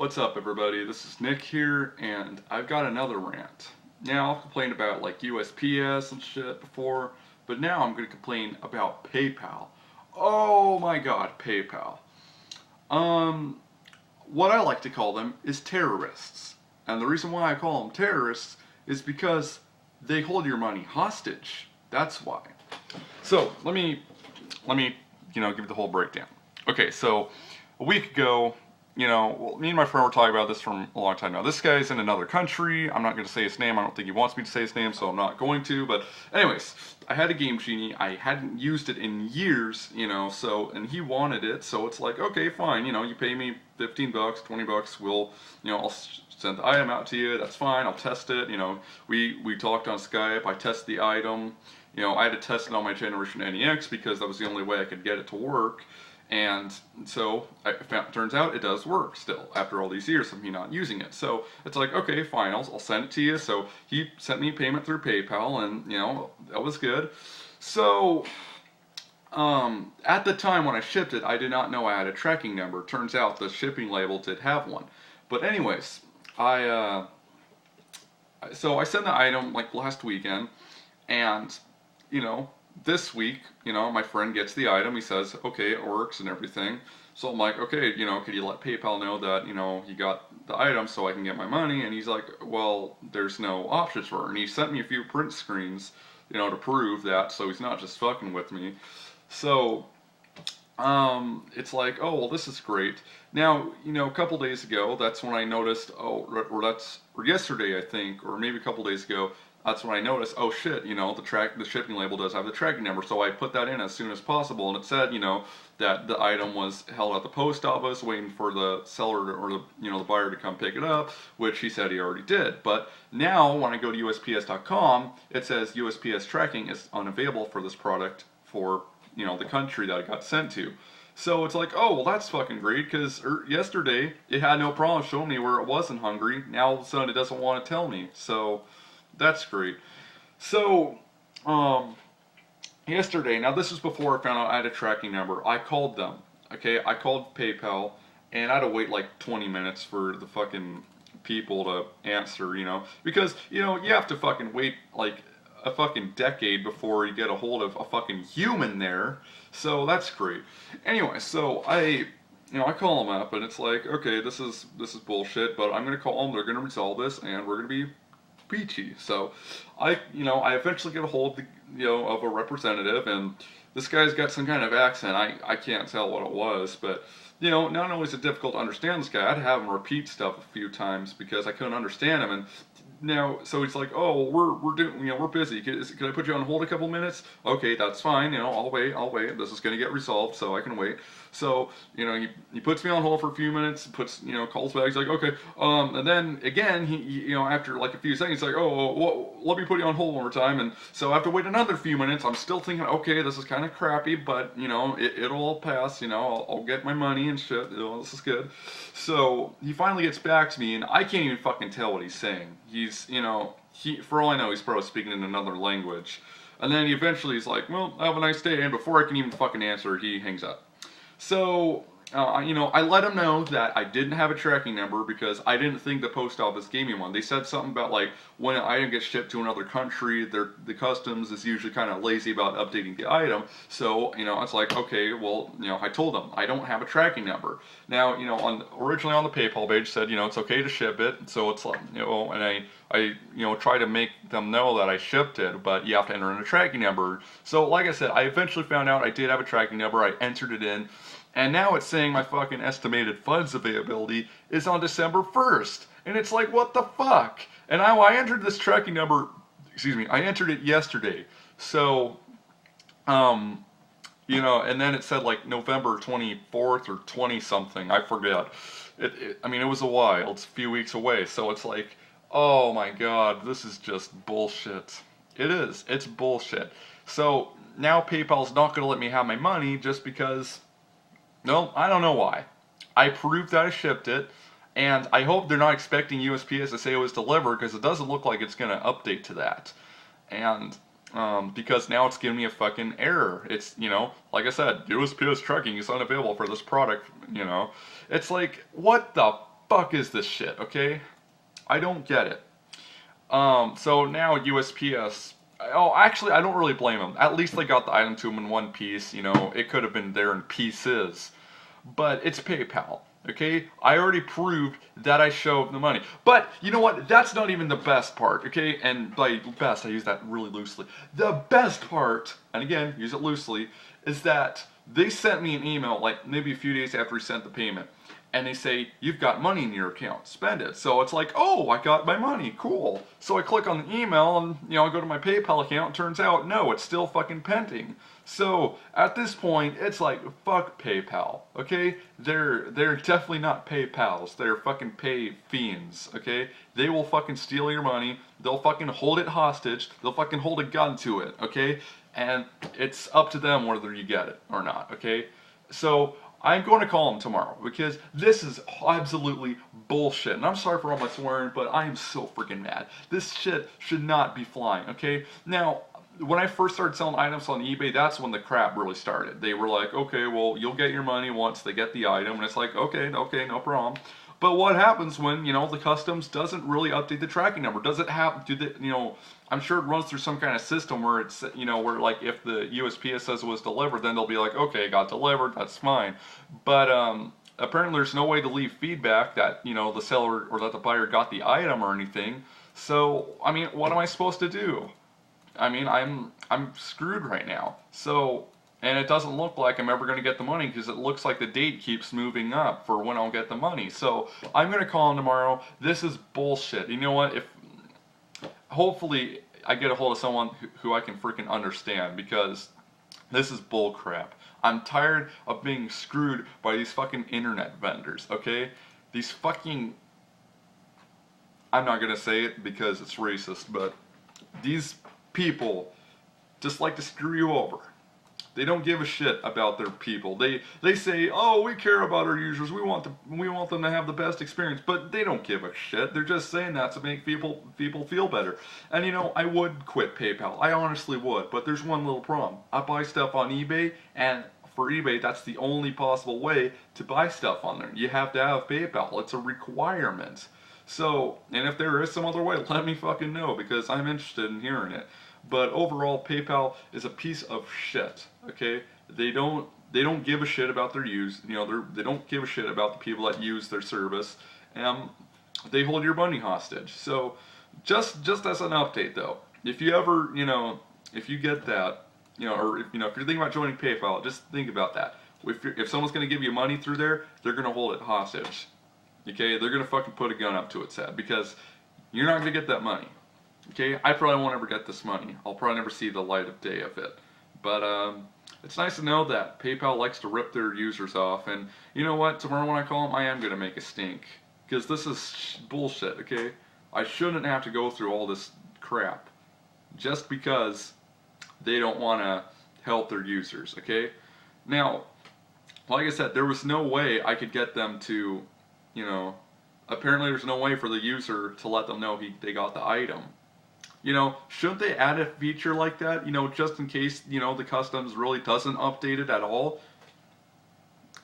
What's up, everybody? This is Nick here, and I've got another rant. Now, I've complained about like USPS and shit before, but now I'm going to complain about PayPal. Oh my god, PayPal. What I like to call them is terrorists. And the reason why I call them terrorists is because they hold your money hostage. That's why. So, let me, give you the whole breakdown. Okay, so a week ago, me and my friend were talking about this from a long time now. This guy's in another country. I'm not going to say his name. I don't think he wants me to say his name, so I'm not going to. But anyways, I had a Game Genie. I hadn't used it in years, and he wanted it. So it's like, okay, fine. You pay me 15 bucks, 20 bucks. I'll send the item out to you. That's fine. I'll test it. We talked on Skype. I tested the item. I had to test it on my Generation NEX because that was the only way I could get it to work. And so, turns out it does work still, after all these years of me not using it. So, it's like, okay, fine, I'll send it to you. So, he sent me payment through PayPal, and, that was good. So, at the time when I shipped it, I did not know I had a tracking number. Turns out the shipping label did have one. But anyways, so I sent the item, like, last weekend, and, this week, my friend gets the item. He says, okay, it works and everything. So I'm like, okay, could you let PayPal know that, he got the item so I can get my money? And he's like, well, there's no options for it. And he sent me a few print screens, to prove that, so he's not just fucking with me. So, it's like, oh, well, this is great. Now, a couple days ago, that's when I noticed, or yesterday, I think, or maybe a couple days ago, that's when I noticed, oh shit, the shipping label does have the tracking number, so I put that in as soon as possible, and it said, that the item was held at the post office, waiting for the seller or the buyer to come pick it up, which he said he already did. But now, when I go to USPS.com, it says USPS tracking is unavailable for this product for, the country that it got sent to. So it's like, oh, well, that's fucking great, because yesterday, it had no problem showing me where it was in Hungary. Now, all of a sudden, it doesn't want to tell me. So that's great. So, yesterday, now this was before I found out I had a tracking number. I called them, okay? I called PayPal, and I had to wait like 20 minutes for the fucking people to answer, because, you have to fucking wait like a fucking decade before you get a hold of a fucking human there. So that's great. Anyway, so I call them up, and it's like, okay, this is bullshit, but I'm gonna call them. They're gonna resolve this, and we're gonna be peachy. So I eventually get a hold of of a representative, and this guy's got some kind of accent. I can't tell what it was, but not only is it difficult to understand this guy, I had to have him repeat stuff a few times because I couldn't understand him. And so he's like, oh, we're doing, we're busy. Can I put you on hold a couple minutes? Okay, that's fine. I'll wait. This is gonna get resolved, so I can wait. So he puts me on hold for a few minutes, calls back. He's like, okay, and then again he after like a few seconds, he's like, oh, well, let me put you on hold one more time. And so I have to wait another few minutes. I'm still thinking, okay, this is kind of crappy, but it'll all pass. I'll get my money and shit. This is good. So he finally gets back to me, and I can't even fucking tell what he's saying. He's for all I know, he's probably speaking in another language. And then eventually he's like, well, have a nice day. And before I can even fucking answer, he hangs up. So, I let him know that I didn't have a tracking number because I didn't think the post office gave me one. They said something about like when an item gets shipped to another country, the customs is usually kind of lazy about updating the item. So, it's like, okay, well, I told them I don't have a tracking number. Now, originally on the PayPal page said, it's okay to ship it. So it's like, and I try to make them know that I shipped it, but you have to enter in a tracking number. So, like I said, I eventually found out I did have a tracking number. I entered it in. And now it's saying my fucking estimated funds availability is on December 1st. And it's like, what the fuck? And I entered this tracking number, I entered it yesterday. So, and then it said like November 24th or 20 something, I forget. It was a while, it's a few weeks away. So it's like, oh my god, this is just bullshit. It is, it's bullshit. So now PayPal's not going to let me have my money just because, no, I don't know why. I proved that I shipped it, and I hope they're not expecting USPS to say it was delivered, because it doesn't look like it's going to update to that. And, because now it's giving me a fucking error. It's, like I said, USPS tracking is unavailable for this product, It's like, what the fuck is this shit, okay? I don't get it. So now USPS, oh, actually, I don't really blame them. At least they got the item to them in one piece, you know, it could have been there in pieces. But it's PayPal, okay? I already proved that I showed the money. But, you know what, that's not even the best part, okay? And by best, I use that really loosely. The best part, and again, use it loosely, is that they sent me an email, like maybe a few days after we sent the payment. And they say, you've got money in your account, spend it. So it's like, oh, I got my money, cool. So I click on the email and, you know, I go to my PayPal account, turns out, no, it's still fucking pending. So at this point, it's like, fuck PayPal, okay? They're definitely not PayPals, they're fucking pay fiends, okay? They will fucking steal your money, they'll fucking hold it hostage, they'll fucking hold a gun to it, okay? And it's up to them whether you get it or not, okay? So I'm going to call him tomorrow because this is absolutely bullshit. And I'm sorry for all my swearing, but I am so freaking mad. This shit should not be flying, okay? Now, when I first started selling items on eBay, that's when the crap really started. They were like, okay, well, you'll get your money once they get the item. And it's like, okay, no problem. But what happens when, you know, the customs doesn't really update the tracking number? Does it have, you know, I'm sure it runs through some kind of system where it's, you know, where like if the USPS says it was delivered, then they'll be like, okay, it got delivered, that's fine. But apparently there's no way to leave feedback that, you know, the seller or that the buyer got the item or anything. So, I mean, what am I supposed to do? I mean, I'm screwed right now. So, and it doesn't look like I'm ever going to get the money because it looks like the date keeps moving up for when I'll get the money. So I'm going to call him tomorrow. This is bullshit. You know what? If hopefully I get a hold of someone who I can freaking understand because this is bull crap. I'm tired of being screwed by these fucking internet vendors, okay? These fucking, I'm not going to say it because it's racist, but these people just like to screw you over. They don't give a shit about their people. They say, oh, we care about our users. We want them to have the best experience. But they don't give a shit. They're just saying that to make people feel better. And you know, I would quit PayPal. I honestly would. But there's one little problem. I buy stuff on eBay, and for eBay, that's the only possible way to buy stuff on there. You have to have PayPal. It's a requirement. So, and if there is some other way, let me fucking know because I'm interested in hearing it. But overall, PayPal is a piece of shit. Okay, they don't give a shit about their use. You know, they don't give a shit about the people that use their service. They hold your money hostage. So, just as an update though, if you ever, you know, if you get that, you know, or if you're thinking about joining PayPal, just think about that. If someone's going to give you money through there, they're going to hold it hostage. Okay, they're going to fucking put a gun up to its head because you're not going to get that money. Okay, I probably won't ever get this money. I'll probably never see the light of day of it. But it's nice to know that PayPal likes to rip their users off. And you know what? Tomorrow when I call them, I am going to make a stink. Because this is bullshit, okay? I shouldn't have to go through all this crap. Just because they don't want to help their users, okay? Now, like I said, there was no way I could get them to, you know, apparently there's no way for the user to let them know they got the item. You know, shouldn't they add a feature like that, you know, just in case, you know, the customs really doesn't update it at all?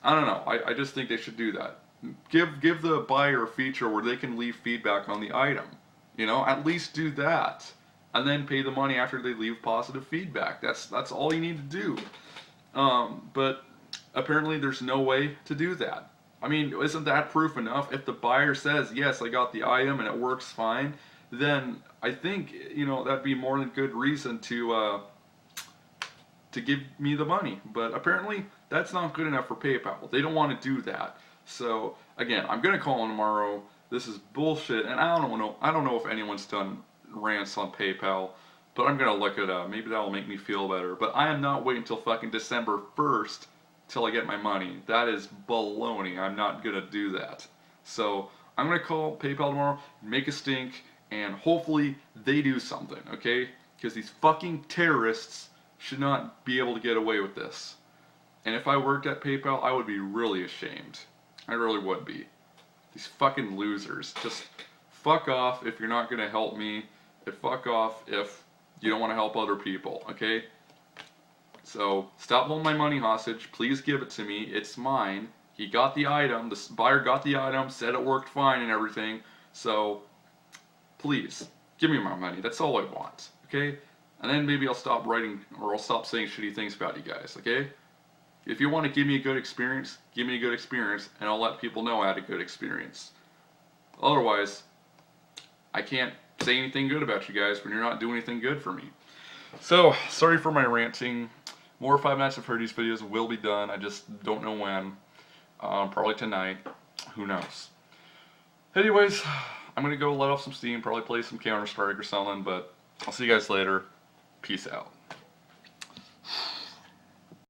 I don't know. I just think they should do that. Give the buyer a feature where they can leave feedback on the item. You know, at least do that. And then pay the money after they leave positive feedback. That's all you need to do. But apparently there's no way to do that. I mean, isn't that proof enough? If the buyer says, yes, I got the item and it works fine, then I think, you know, that'd be more than good reason to give me the money. But apparently that's not good enough for PayPal. They don't want to do that. So again, I'm gonna call them tomorrow. This is bullshit, and I don't know if anyone's done rants on PayPal, but I'm gonna look it up. Maybe that'll make me feel better. But I am not waiting until fucking December 1st till I get my money. That is baloney. I'm not gonna do that. So I'm gonna call PayPal tomorrow, make a stink, and hopefully they do something, okay? Because these fucking terrorists should not be able to get away with this. And if I worked at PayPal, I would be really ashamed. I really would be. These fucking losers. Just fuck off if you're not gonna help me. And fuck off if you don't want to help other people, okay? So, stop holding my money hostage. Please give it to me. It's mine. He got the item, the buyer got the item, said it worked fine and everything. So, please, give me my money. That's all I want, okay? And then maybe I'll stop writing, or I'll stop saying shitty things about you guys, okay? If you want to give me a good experience, give me a good experience, and I'll let people know I had a good experience. Otherwise, I can't say anything good about you guys when you're not doing anything good for me. So, sorry for my ranting. More Five Nights at Freddy's videos will be done. I just don't know when. Probably tonight. Who knows? Anyways, I'm going to go let off some steam, probably play some Counter-Strike or something, but I'll see you guys later. Peace out.